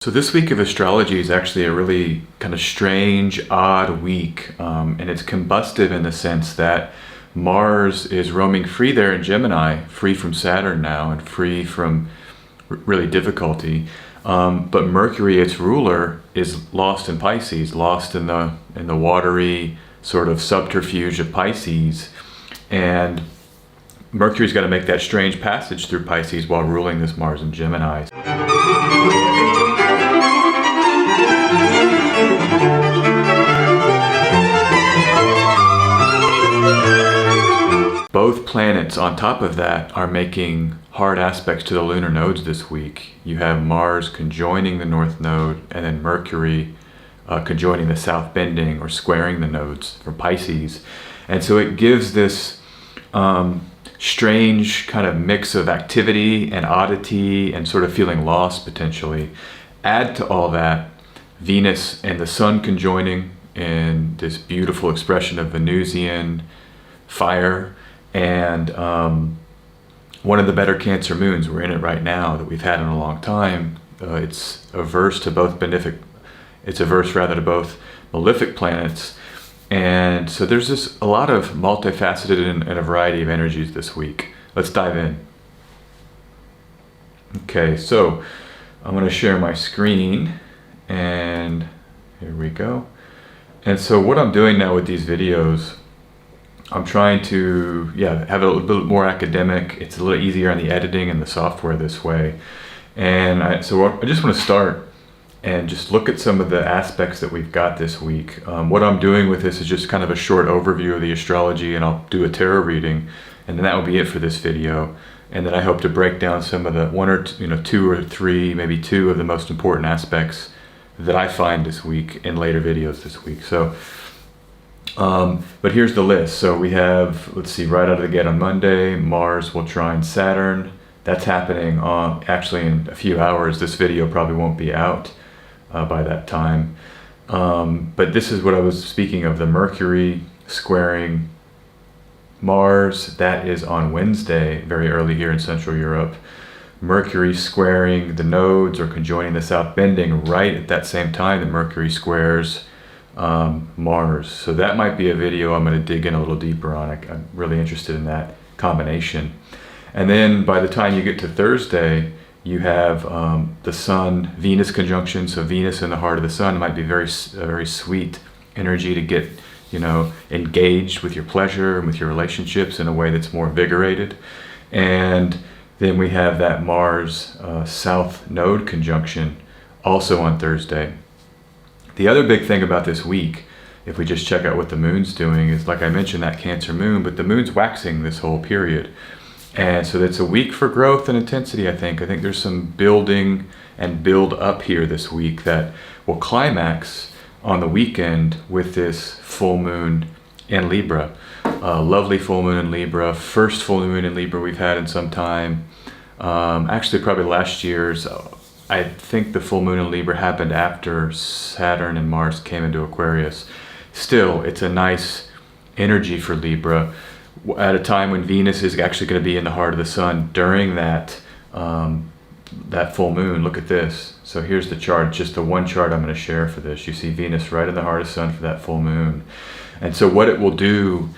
So this week of astrology is actually a really kind of strange, odd week, and it's combustive in the sense that Mars is roaming free there in Gemini, free from Saturn now and free from really difficulty. But Mercury, its ruler, is lost in Pisces, lost in the watery sort of subterfuge of Pisces, and Mercury's got to make that strange passage through Pisces while ruling this Mars in Gemini. Both planets on top of that are making hard aspects to the lunar nodes this week. You have Mars conjoining the North Node and then Mercury conjoining the South bending or squaring the nodes for Pisces. And so it gives this strange kind of mix of activity and oddity and sort of feeling lost potentially. Add to all that Venus and the Sun conjoining in this beautiful expression of Venusian fire, and one of the better Cancer moons, we're in it right now, that we've had in a long time. It's averse to both malefic planets, and so there's just a lot of multifaceted and a variety of energies this week. Let's dive in. Okay, so I'm going to share my screen, and here we go. And so what I'm doing now with these videos, I'm trying to have it a little bit more academic. It's a little easier on the editing and the software this way. And so I just want to start and just look at some of the aspects that we've got this week. What I'm doing with this is just kind of a short overview of the astrology, and I'll do a tarot reading, and then that will be it for this video. And then I hope to break down some of the two or three, maybe two of the most important aspects that I find this week in later videos this week. So. But here's the list. So we have, let's see, right out of the gate on Monday, Mars will trine Saturn. That's happening actually in a few hours. This video probably won't be out by that time. But this is what I was speaking of, the Mercury squaring Mars. That is on Wednesday, very early here in Central Europe. Mercury squaring the nodes or conjoining the South bending right at that same time that Mercury squares Mars. So that might be a video I'm going to dig in a little deeper on. I'm really interested in that combination. And then by the time you get to Thursday, you have the Sun Venus conjunction. So Venus in the heart of the Sun might be a very sweet energy to get engaged with your pleasure and with your relationships in a way that's more invigorated. And then we have that Mars South node conjunction also on Thursday. The other big thing about this week, if we just check out what the moon's doing, is, like I mentioned, that Cancer moon, but the moon's waxing this whole period. And so it's a week for growth and intensity, I think. I think there's some building and build up here this week that will climax on the weekend with this full moon in Libra. Lovely full moon in Libra, first full moon in Libra we've had in some time. Actually, probably last year's. I think the full moon in Libra happened after Saturn and Mars came into Aquarius. Still, it's a nice energy for Libra at a time when Venus is actually going to be in the heart of the Sun during that full moon. Look at this. So here's the chart, just the one chart I'm going to share for this. You see Venus right in the heart of the Sun for that full moon. And so what it will do,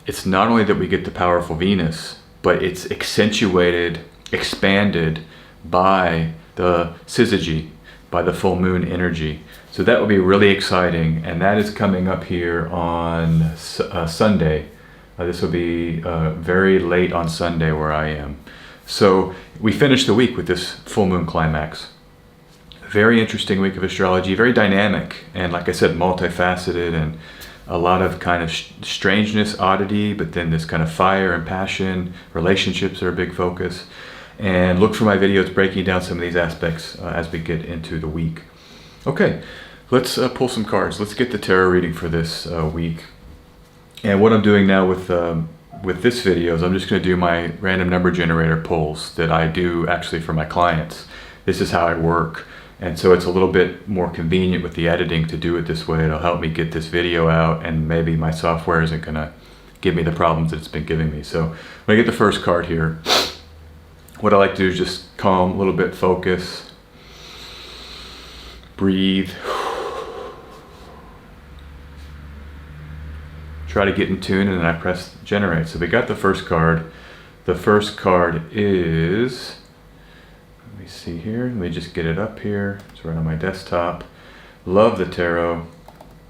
it's not only that we get the powerful Venus, but it's accentuated, expanded by the syzygy, by the full moon energy. So that will be really exciting, and that is coming up here on Sunday. This will be very late on Sunday where I am. So we finish the week with this full moon climax. Very interesting week of astrology, very dynamic, and like I said, multifaceted, and a lot of kind of strangeness, oddity, but then this kind of fire and passion. Relationships are a big focus. And look for my videos breaking down some of these aspects as we get into the week. Okay, let's pull some cards. Let's get the tarot reading for this week. And what I'm doing now with this video is I'm just going to do my random number generator pulls that I do actually for my clients. This is how I work. And so it's a little bit more convenient with the editing to do it this way. It'll help me get this video out, and maybe my software isn't going to give me the problems that it's been giving me. So I'm going to get the first card here. What I like to do is just calm, a little bit, focus. breathe. Try to get in tune, and then I press generate. So we got the first card. The first card is, let me see here, let me just get it up here. It's right on my desktop. Love the tarot.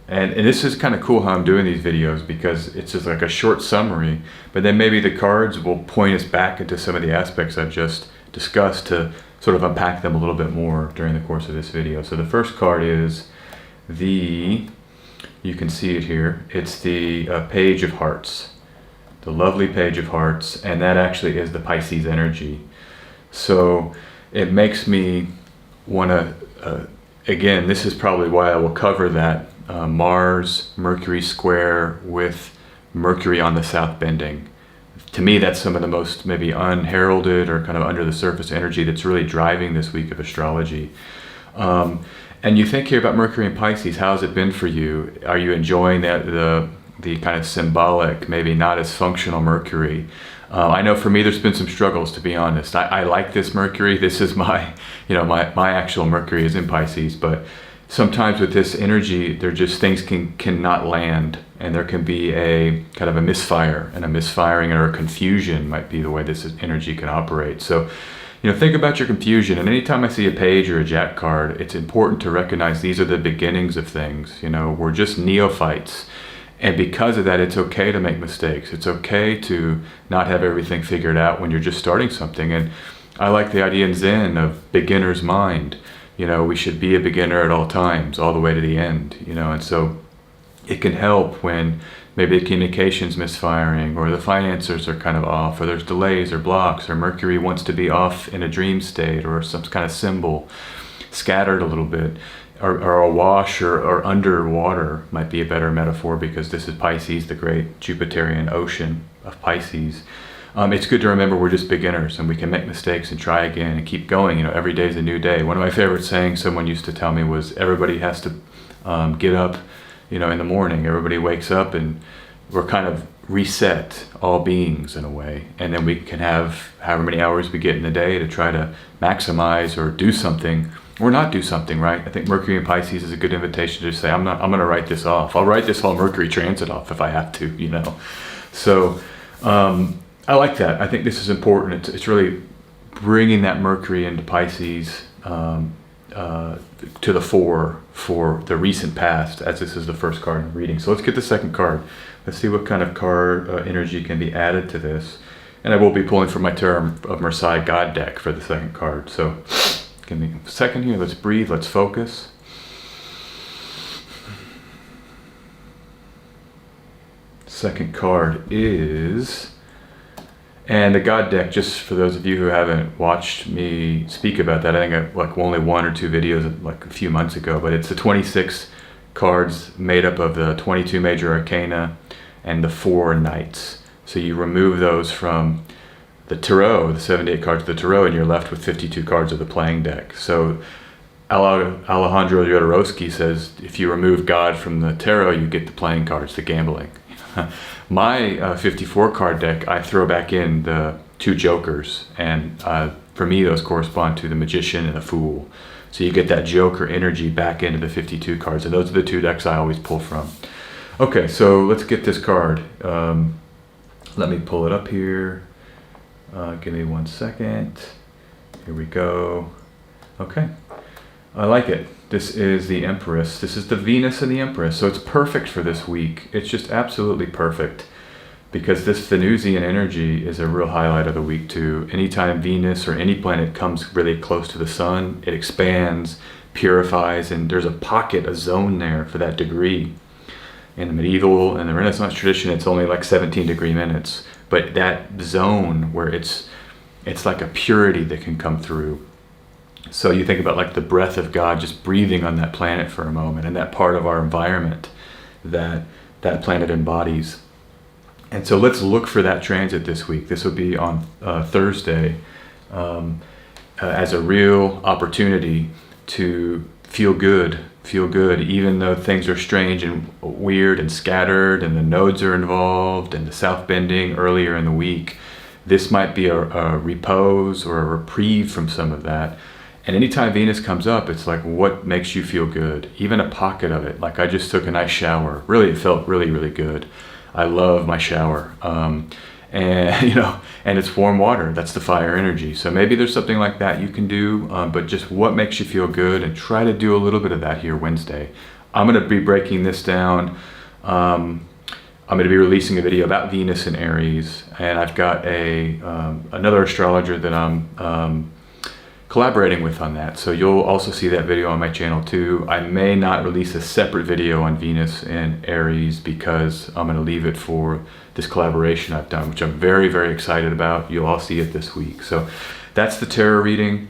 And this is kind of cool how I'm doing these videos, because it's just like a short summary, but then maybe the cards will point us back into some of the aspects I've just discussed to sort of unpack them a little bit more during the course of this video. So the first card is you can see it here, it's the Page of Hearts, the lovely Page of Hearts, and that actually is the Pisces energy. So it makes me want to, again, this is probably why I will cover that Mars Mercury square with Mercury on the south bending. To me, that's some of the most maybe unheralded or kind of under the surface energy that's really driving this week of astrology. And you think here about Mercury and Pisces, how's it been for you? Are you enjoying the kind of symbolic, maybe not as functional Mercury? I know for me, there's been some struggles, to be honest. I like this Mercury. This is my, my actual Mercury is in Pisces, but sometimes with this energy, there just things cannot land, and there can be a kind of a misfire, and a misfiring or a confusion might be the way this energy can operate. So, think about your confusion, and anytime I see a page or a jack card, it's important to recognize these are the beginnings of things. We're just neophytes. And because of that, it's okay to make mistakes. It's okay to not have everything figured out when you're just starting something. And I like the idea in Zen of beginner's mind. We should be a beginner at all times, all the way to the end, and so it can help when maybe the communication's misfiring, or the finances are kind of off, or there's delays or blocks, or Mercury wants to be off in a dream state, or some kind of symbol scattered a little bit, or awash or underwater might be a better metaphor, because this is Pisces, the great Jupiterian ocean of Pisces. It's good to remember we're just beginners, and we can make mistakes and try again and keep going. Every day is a new day. One of my favorite sayings someone used to tell me was, everybody has to get up, in the morning. Everybody wakes up, and we're kind of reset, all beings in a way. And then we can have however many hours we get in the day to try to maximize or do something or not do something, right? I think Mercury and Pisces is a good invitation to say, I'm going to write this off. I'll write this whole Mercury transit off if I have to, So, I like that. I think this is important. It's really bringing that Mercury into Pisces to the fore for the recent past, as this is the first card in the reading. So let's get the second card. Let's see what kind of card energy can be added to this. And I will be pulling from my Tarot of Marseille God deck for the second card. So give me a second here. Let's breathe. Let's focus. Second card is... And the God deck, just for those of you who haven't watched me speak about that, I think I only one or two videos like a few months ago, but it's the 26 cards made up of the 22 major arcana and the 4 knights. So you remove those from the tarot, the 78 cards of the tarot, and you're left with 52 cards of the playing deck. So Alejandro Jodorowsky says, if you remove God from the tarot, you get the playing cards, the gambling. My 54 card deck, I throw back in the 2 jokers, and for me those correspond to the Magician and the Fool. So you get that joker energy back into the 52 cards, and those are the 2 decks I always pull from. Okay, so let's get this card. Let me pull it up here. Give me 1 second. Here we go. Okay, I like it. This is the Empress. This is the Venus and the Empress. So it's perfect for this week. It's just absolutely perfect, because this Venusian energy is a real highlight of the week too. Anytime Venus or any planet comes really close to the sun, it expands, purifies, and there's a pocket, a zone there for that degree. In the medieval and the Renaissance tradition, it's only like 17 degree minutes. But that zone where it's like a purity that can come through. So you think about like the breath of God just breathing on that planet for a moment, and that part of our environment that that planet embodies. And so let's look for that transit this week. This will be on Thursday as a real opportunity to feel good, even though things are strange and weird and scattered, and the nodes are involved, and the south bending earlier in the week. This might be a repose or a reprieve from some of that. And anytime Venus comes up, it's like, what makes you feel good? Even a pocket of it. Like I just took a nice shower. Really, it felt really, really good. I love my shower. And, you know, and it's warm water. That's the fire energy. So maybe there's something like that you can do, but just what makes you feel good, and try to do a little bit of that here Wednesday. I'm going to be breaking this down. I'm going to be releasing a video about Venus in Aries, and I've got another astrologer that I'm collaborating with on that. So you'll also see that video on my channel too. I may not release a separate video on Venus and Aries because I'm going to leave it for this collaboration I've done, which I'm very, very excited about. You'll all see it this week. So that's the tarot reading.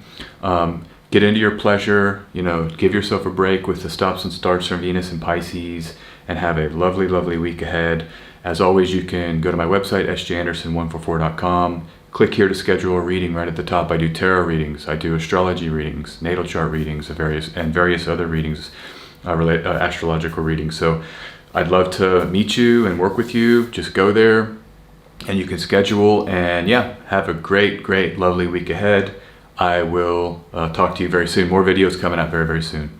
Get into your pleasure, you know, give yourself a break with the stops and starts from Venus and Pisces, and have a lovely, lovely week ahead. As always, you can go to my website, sjanderson144.com. Click here to schedule a reading right at the top. I do tarot readings, I do astrology readings, natal chart readings, various other readings, astrological readings. So I'd love to meet you and work with you. Just go there and you can schedule, and yeah, have a great, great, lovely week ahead. I will talk to you very soon. More videos coming out very, very soon.